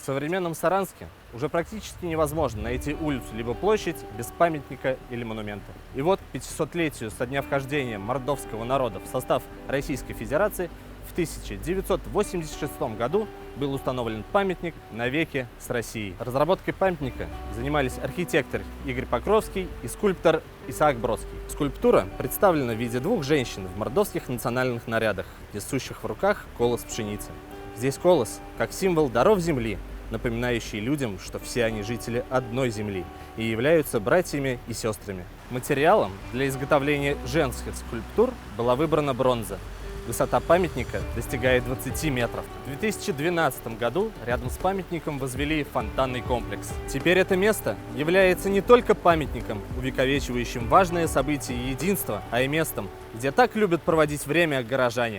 В современном Саранске уже практически невозможно найти улицу либо площадь без памятника или монумента. И вот к 500-летию со дня вхождения мордовского народа в состав Российской Федерации в 1986 году был установлен памятник «Навеки с Россией». Разработкой памятника занимались архитектор Игорь Покровский и скульптор Исаак Бродский. Скульптура представлена в виде двух женщин в мордовских национальных нарядах, несущих в руках колос пшеницы. Здесь колос как символ даров земли, напоминающий людям, что все они жители одной земли и являются братьями и сестрами. Материалом для изготовления женских скульптур была выбрана бронза. Высота памятника достигает 20 метров. В 2012 году рядом с памятником возвели фонтанный комплекс. Теперь это место является не только памятником, увековечивающим важные события и единство, а и местом, где так любят проводить время горожане.